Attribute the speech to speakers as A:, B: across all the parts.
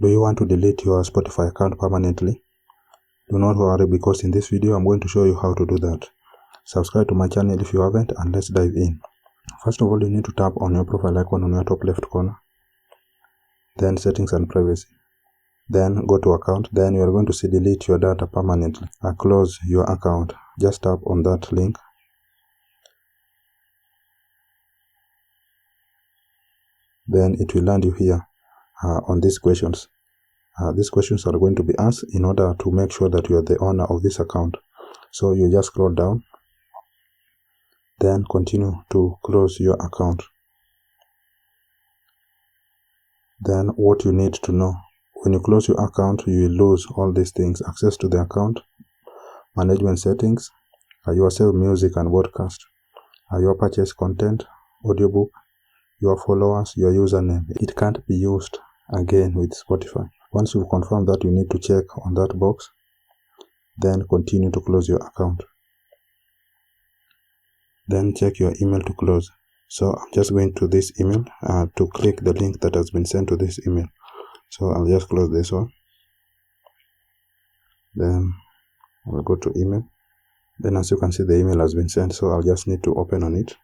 A: Do you want to delete your Spotify account permanently? Do not worry, because in this video I'm going to show you how to do that. Subscribe to my channel if you haven't, and let's dive in. First of all, you need to tap on your profile icon on your top left corner, then settings and privacy, then go to account. Then you are going to see delete your data permanently and close your account. Just tap on that link. Then it will land you here on these questions. These questions are going to be asked in order to make sure that you are the owner of this account. So you just scroll down, then continue to close your account. Then what you need to know: when you close your account, you will lose all these things: access to the account, management settings, your save music and broadcast, your purchase content, audiobook, your followers, your username. It can't be used again with Spotify. Once you've confirmed that, you need to check on that box, then continue to close your account. Then check your email to close. So I'm just going to this email to click the link that has been sent to this email. So I'll just close this one. Then I'll go to email. Then as you can see, the email has been sent, so I'll just need to open on it.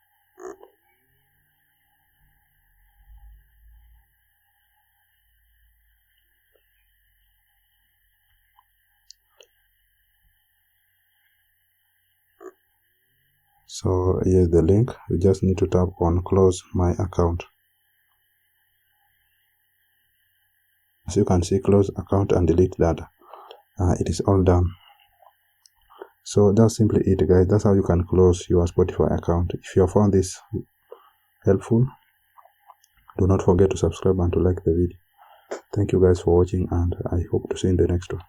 A: So here's the link. You just need to tap on close my account. As you can see, close account and delete data. It is all done. So that's simply it, guys. That's how you can close your Spotify account. If you have found this helpful, do not forget to subscribe and to like the video. Thank you guys for watching, and I hope to see you in the next one.